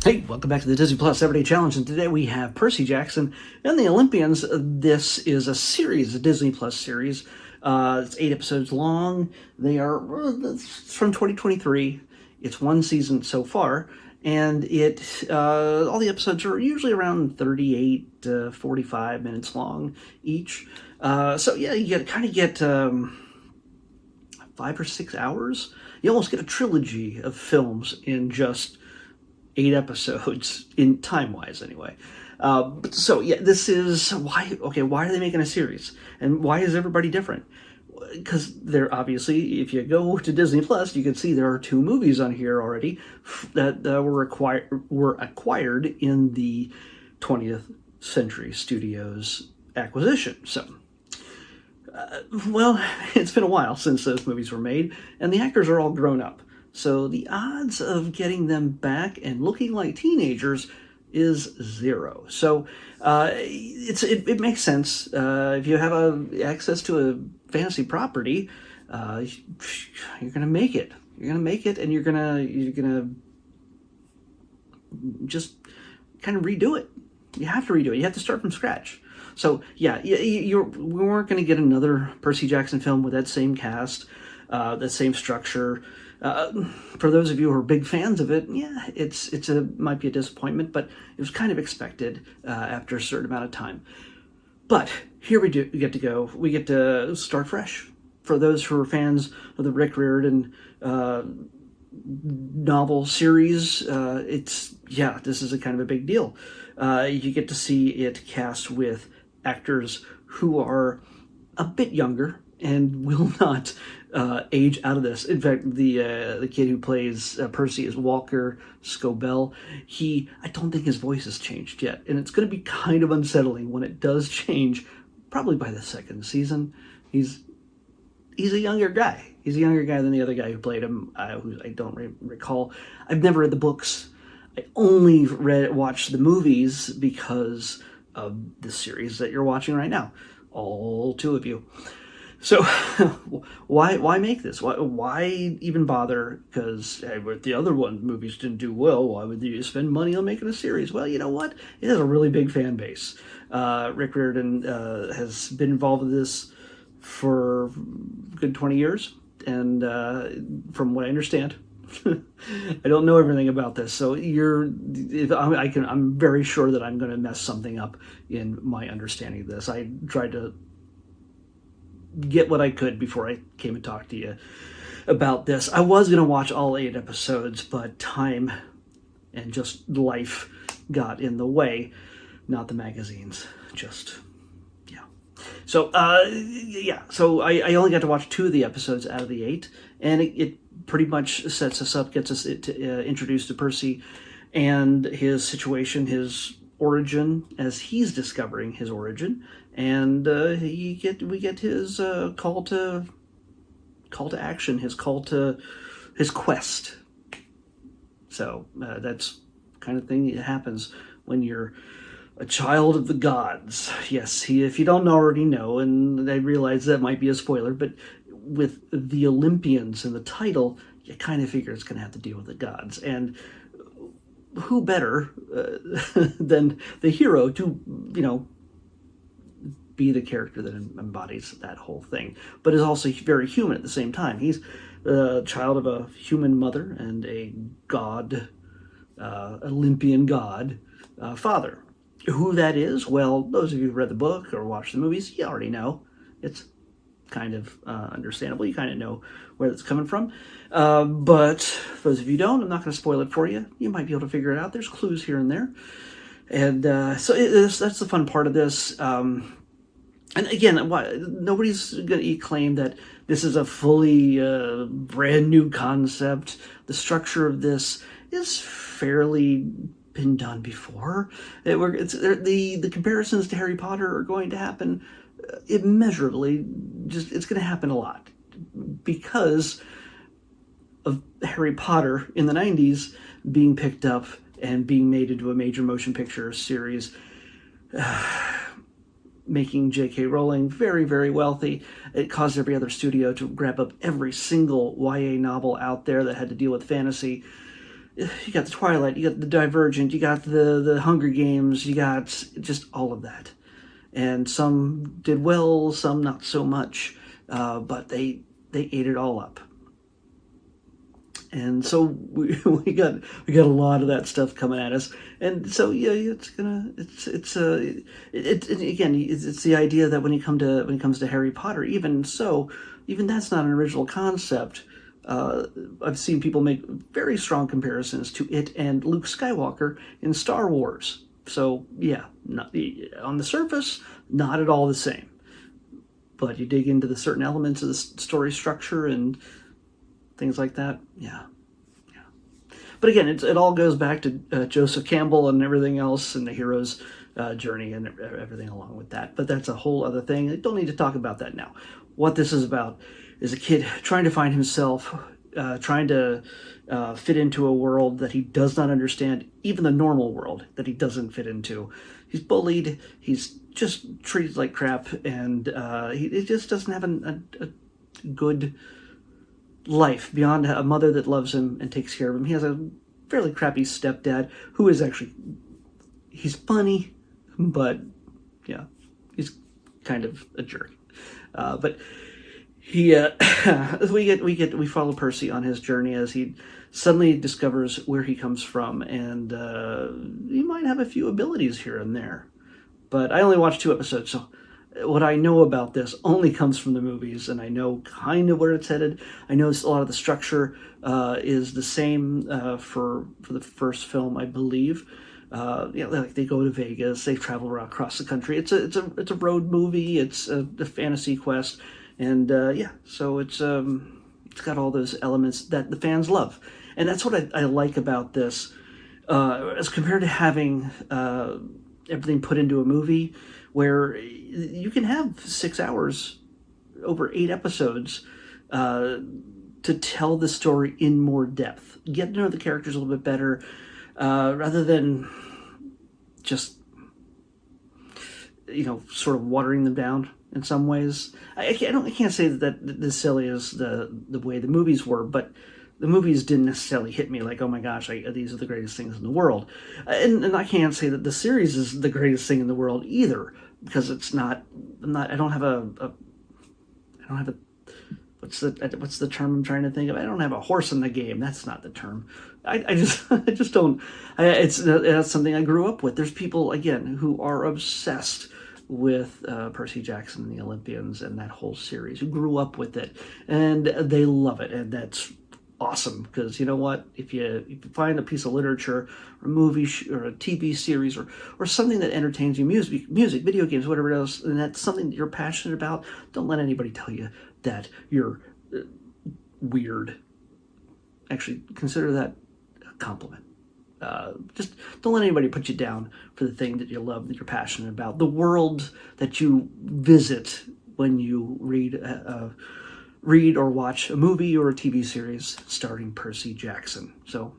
Hey, welcome back to the Disney Plus Everyday Challenge, and today we have Percy Jackson and the Olympians. This is a series, a Disney Plus series. It's 8 episodes long. They are from 2023. It's one season so far, and all the episodes are usually around 38 to 45 minutes long each. So yeah, you get 5 or 6 hours. You almost get a trilogy of films in just 8 episodes, in time-wise anyway. So yeah, this is why. Okay, why are they making a series, and why is everybody different? Because they're obviously, if you go to Disney Plus, you can see there are 2 movies on here already that were acquired in the 20th Century Studios acquisition. So, well, it's been a while since those movies were made, and the actors are all grown up. So the odds of getting them back and looking like teenagers is 0. So it makes sense. If you have access to a fantasy property, you're gonna make it. You're gonna make it, and you're gonna just kind of redo it. You have to redo it. You have to start from scratch. So yeah, we weren't going to get another Percy Jackson film with that same cast, that same structure. For those of you who are big fans of it, yeah, might be a disappointment, but it was kind of expected after a certain amount of time. But here we get to go. We get to start fresh. For those who are fans of the Rick Riordan novel series, this is a kind of a big deal. You get to see it cast with actors who are a bit younger and will not age out of this. In fact, the kid who plays Percy is Walker Scobell. I don't think his voice has changed yet, and it's going to be kind of unsettling when it does change. Probably by the 2nd season, he's a younger guy. He's a younger guy than the other guy who played him, who I don't recall. I've never read the books. I only watched the movies because of the series that you're watching right now. All 2 of you. So why make this? Why even bother? Because the other movies didn't do well. Why would you spend money on making a series? Well, you know what? It has a really big fan base. Rick Riordan has been involved with this for a good 20 years. And from what I understand, I don't know everything about this. So I'm very sure that I'm going to mess something up in my understanding of this. I tried to get what I could before I came and talked to you about this. I was going to watch all 8 episodes, but time and just life got in the way, not the magazines. So so I only got to watch 2 of the episodes out of the 8, and it pretty much sets us up, gets us introduced to Percy and his situation, his origin, as he's discovering his origin, and we get his call to action, his call to his quest. So that's the kind of thing that happens when you're a child of the gods. Yes, if you don't already know, and I realize that might be a spoiler, but with the Olympians in the title, you kind of figure it's going to have to deal with the gods. And who better than the hero to, be the character that embodies that whole thing, but is also very human at the same time. He's the child of a human mother and a god, Olympian god, father. Who that is, well, those of you who've read the book or watched the movies, you already know. It's kind of understandable. You kind of know where that's coming from. But for those of you who don't, I'm not going to spoil it for you. You might be able to figure it out. There's clues here and there. And so that's the fun part of this. And again, nobody's going to claim that this is a fully brand new concept. The structure of this is fairly been done before. The comparisons to Harry Potter are going to happen immeasurably. It's going to happen a lot because of Harry Potter in the 90s being picked up and being made into a major motion picture series, making J.K. Rowling very, very wealthy. It caused every other studio to grab up every single YA novel out there that had to deal with fantasy. you got the Twilight, you got the Divergent, you got the Hunger Games, you got just all of that. And some did well, some not so much, but they ate it all up. And so we got a lot of that stuff coming at us, and so yeah, it's the idea that when it comes to Harry Potter, even that's not an original concept. I've seen people make very strong comparisons to it and Luke Skywalker in Star Wars. So yeah, on the surface, not at all the same, but you dig into the certain elements of the story structure and things like that. Yeah. But again, it all goes back to Joseph Campbell and everything else, and the hero's journey and everything along with that. But that's a whole other thing. I don't need to talk about that now. What this is about is a kid trying to find himself, trying to fit into a world that he does not understand, even the normal world that he doesn't fit into. He's bullied. He's just treated like crap, and he just doesn't have a good life beyond a mother that loves him and takes care of him. He has a fairly crappy stepdad who is he's funny, but yeah, he's kind of a jerk. But he we follow Percy on his journey as he suddenly discovers where he comes from, and he might have a few abilities here and there. But I only watched 2 episodes, so what I know about this only comes from the movies, and I know kind of where it's headed. I know a lot of the structure is the same for the first film, I believe. Like they go to Vegas, they travel across the country. It's a road movie. It's a fantasy quest, and so it's got all those elements that the fans love, and that's what I like about this, as compared to having everything put into a movie, where you can have 6 hours over 8 episodes to tell the story in more depth, get to know the characters a little bit better, rather than just sort of watering them down in some ways. I can't say that this silly is the way the movies were, but the movies didn't necessarily hit me like, oh my gosh, these are the greatest things in the world. And I can't say that the series is the greatest thing in the world either, because it's not. I don't have a what's the term I'm trying to think of? I don't have a horse in the game. That's not the term. I just don't. That's something I grew up with. There's people, again, who are obsessed with Percy Jackson and the Olympians and that whole series, who grew up with it, and they love it, and that's awesome, because you know what, if you find a piece of literature or a movie or a TV series or something that entertains you, music, video games, whatever else, and that's something that you're passionate about, don't let anybody tell you that you're weird. Actually, consider that a compliment. Just don't let anybody put you down for the thing that you love, that you're passionate about, the world that you visit when you read or watch a movie or a TV series starring Percy Jackson. So,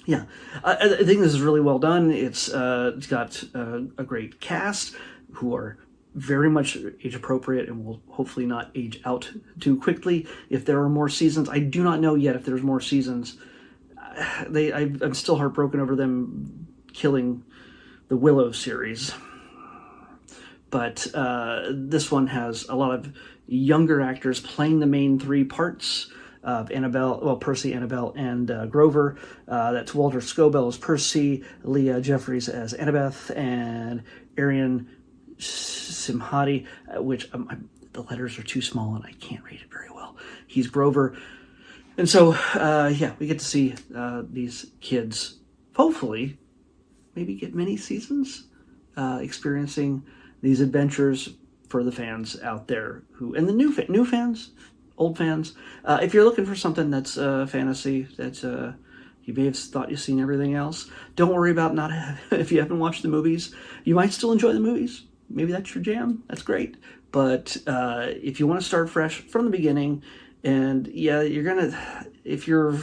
yeah, I think this is really well done. It's got a great cast who are very much age appropriate and will hopefully not age out too quickly. If there are more seasons, I do not know yet if there's more seasons. I'm still heartbroken over them killing the Willow series. But this one has a lot of younger actors playing the main 3 parts of Percy, Annabelle, and Grover. That's Walter Scobell as Percy, Leah Jeffries as Annabeth, and Arian Simhati, which the letters are too small and I can't read it very well. He's Grover. And so, we get to see these kids, hopefully, maybe get many seasons, experiencing these adventures for the fans out there, and the new fans, old fans. If you're looking for something that's fantasy, that's you may have thought you've seen everything else, don't worry about if you haven't watched the movies. You might still enjoy the movies. Maybe that's your jam. That's great. But if you want to start fresh from the beginning, and if you're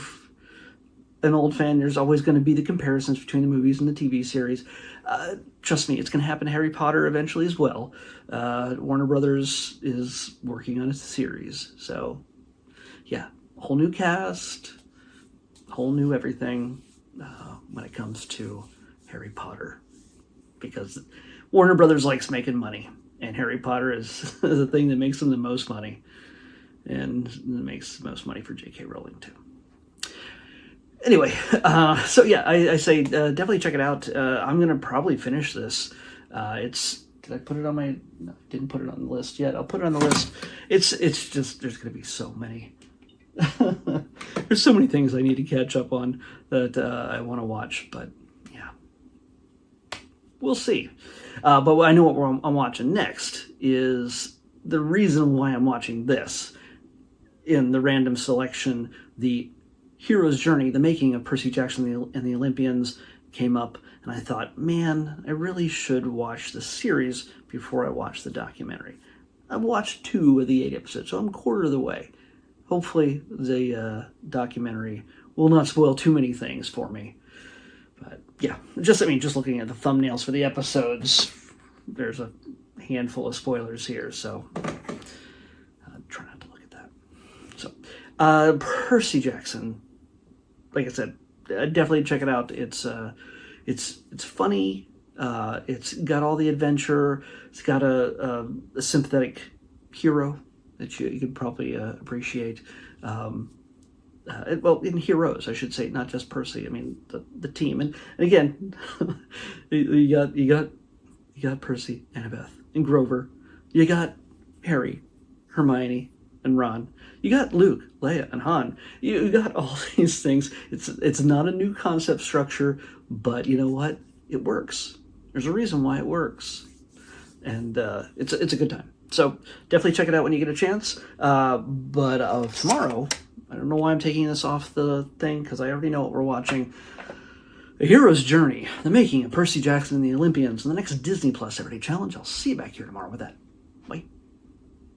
an old fan, there's always going to be the comparisons between the movies and the TV series. Trust me, it's going to happen to Harry Potter eventually as well. Warner Brothers is working on a series. So, yeah, whole new cast, whole new everything. when it comes to Harry Potter, because Warner Brothers likes making money, and Harry Potter is the thing that makes them the most money, and it makes the most money for J.K. Rowling too. Anyway, so yeah, I say definitely check it out. I'm gonna probably finish this. Did I put it on my? No, I didn't put it on the list yet. I'll put it on the list. It's just there's gonna be so many. There's so many things I need to catch up on that I want to watch, but yeah, we'll see. But I know what I'm watching next is the reason why I'm watching this in the random selection. The hero's journey, the making of Percy Jackson and the Olympians came up, and I thought, man, I really should watch the series before I watch the documentary. I've watched 2 of the 8 episodes, so I'm a quarter of the way. Hopefully the documentary will not spoil too many things for me. But yeah, just looking at the thumbnails for the episodes, there's a handful of spoilers here, so try not to look at that. So, Percy Jackson, like I said, definitely check it out. It's funny. It's got all the adventure. It's got a sympathetic hero that you could probably appreciate. Well, in heroes, I should say, not just Percy. I mean, the team, and again, you got Percy, Annabeth, and Grover. You got Harry, Hermione, and Ron. You got Luke, Leia, and Han. You got all these things. It's not a new concept structure, but you know what? It works. There's a reason why it works, and it's a good time. So definitely check it out when you get a chance. But tomorrow, I don't know why I'm taking this off the thing, because I already know what we're watching. A Hero's Journey, the making of Percy Jackson and the Olympians, and the next Disney Plus Everyday Challenge. I'll see you back here tomorrow with that. Bye.